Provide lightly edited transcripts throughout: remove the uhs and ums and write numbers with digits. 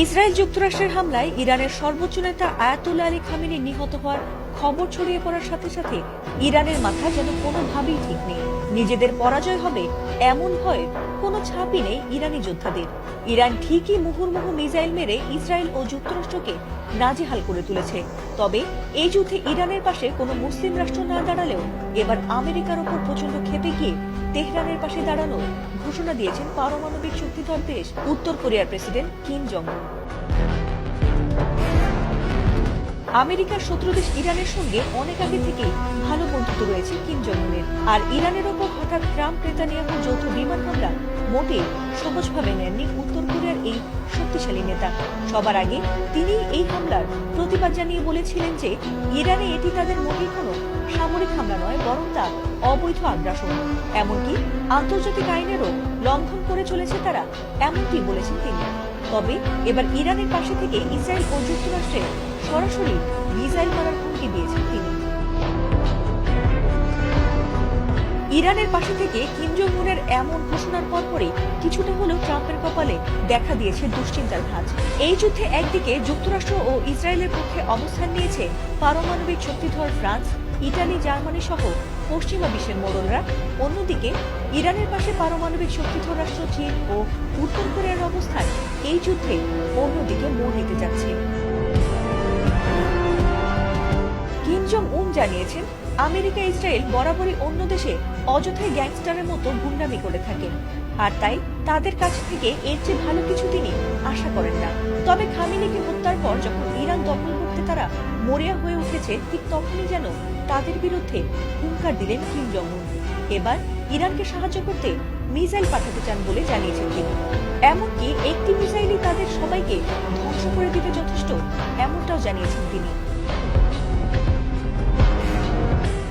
Israel যুক্তরাষ্ট্রের হামলায় ইরানের সর্বোচ্চ নেতা আয়াতুল্লাহ আলী খামেনি নিহত হওয়ার খবর ছড়িয়ে পড়ার সাথে সাথে ইরানের মাথা যেন কোনোভাবেই ঠিক নেই। নিজেদের পরাজয় হবে এমন ভয় কোনো ছাপই নেই ইরানি যোদ্ধাদের। ইরান ঠিকই মুহুর্মুহু মিসাইল মেরে ইসরায়েল ও যুক্তরাষ্ট্রকে নাজেহাল করে তুলেছে। তবে এই যুদ্ধে ইরানের পাশে কোনো মুসলিম রাষ্ট্র না দাঁড়ালেও এবার আমেরিকার ওপর প্রচন্ড ক্ষেপে গিয়ে তেহরানের পাশে দাঁড়ানোর ঘোষণা দিয়েছেন পারমাণবিক শক্তিধর দেশ উত্তর কোরিয়ার প্রেসিডেন্ট কিম জং উন। আমেরিকার শত্রু দেশ ইরানের সঙ্গে অনেক আগে থেকেই ভালো বন্ধুত্ব রয়েছে কিম জং উনের। আর ইরানের ওপর হঠাৎ ট্রাম্প নেতানিয়াহুর যৌথ বিমান হামলা মোটেই সহজভাবে নেননি উত্তর কোরিয়ার এই শক্তিশালী নেতা। সবার আগে তিনি এই হামলার প্রতিবাদ জানিয়ে বলেছিলেন যে ইরানে এটি তাদের মোটেই কোনো সামরিক হামলা নয়, বরং তা অবৈধ আগ্রাসন। এমনকি আন্তর্জাতিক আইনেরও লঙ্ঘন করে চলেছে তারা, এমনটি বলেছেন তিনি। তবে এবার ইরানের পাশে থেকে ইসরায়েল ও যুক্তরাষ্ট্রে সরাসরি মিসাইল মারার হুমকি দিয়েছেন তিনি। ইরানের পাশে থেকে কিম জং উনের এমন ঘোষণার পরপরই কিছুটা হলেও ট্রাম্পের কপালে দেখা দিয়েছে দুশ্চিন্তার ভাঁজ। এই যুদ্ধে একদিকে যুক্তরাষ্ট্র ও ইসরায়েলের পক্ষে অবস্থান নিয়েছে পারমাণবিক শক্তিধর ফ্রান্স, ইটালি, জার্মানি সহ পশ্চিমা বিশ্বের মোড়লরা। অন্যদিকে ইরানের পাশে পারমাণবিক শক্তিধর রাষ্ট্র চীন ও উত্তর কোরিয়ার অবস্থান এই যুদ্ধে অন্যদিকে মোড় নিতে যাচ্ছে। কিম জং উন জানিয়েছেন, আমেরিকা ইসরায়েল বরাবরই অন্য দেশে অযথায় গ্যাংস্টারের মতো গুন্ডামি করে থাকে, আর তাই তাদের কাছ থেকে এর চেয়ে ভালো কিছু তিনি আশা করেন না। তবে খামেনিকে হত্যার পর যখন ইরান দখল করতে তারা মরিয়া হয়ে উঠেছে, ঠিক তখনই যেন তাদের বিরুদ্ধে হুঙ্কার দিলেন কিম জং উন। এবার ইরানকে সাহায্য করতে মিসাইল পাঠাতে চান বলে জানিয়েছেন তিনি। এমনকি একটি মিসাইলই তাদের সবাইকে ধ্বংস করে দিতে যথেষ্ট, এমনটাও জানিয়েছেন তিনি।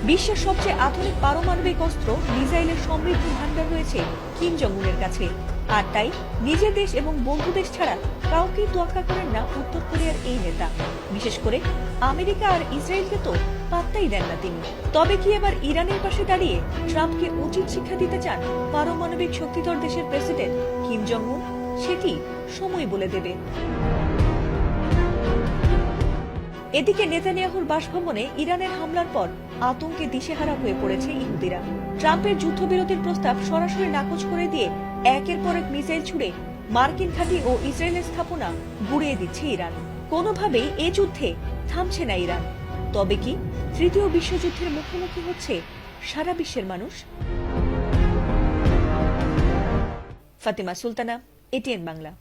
বিশ্বের সবচেয়ে আধুনিক পারমাণবিক অস্ত্র মিসাইলের সমৃদ্ধ ভান্ডার রয়েছে কিম জং উনের কাছে, আর তাই নিজের দেশ এবং বন্ধু দেশ ছাড়া কাউকেই তোয়াক্কা করেন না উত্তর কোরিয়ার এই নেতা। বিশেষ করে আমেরিকা আর ইসরায়েলকে তো পাত্তাই দেন না তিনি। তবে কি এবার ইরানের পাশে দাঁড়িয়ে ট্রাম্পকে উচিত শিক্ষা দিতে চান পারমাণবিক শক্তিধর দেশের প্রেসিডেন্ট কিম জং উন? সেটি সময় বলে দেবে। এদিকে নেতানিয়াহুর বাসভবনে ইরানের হামলার পর আতঙ্কে দিশেহারা হয়ে পড়েছে ইহুদিরা। ট্রাম্পের যুদ্ধবিরতির প্রস্তাব সরাসরি নাকচ করে দিয়ে একের পর এক মিসাইল ছুড়ে মার্কিন ঘাঁটি ও ইসরায়েলের স্থাপনা গুঁড়িয়ে দিচ্ছে ইরান। কোনোভাবেই এ যুদ্ধে থামছে না ইরান। তবে কি তৃতীয় বিশ্বযুদ্ধের মুখোমুখি হচ্ছে সারা বিশ্বের মানুষ? ফাতেমা সুলতানা, এটিএন বাংলা।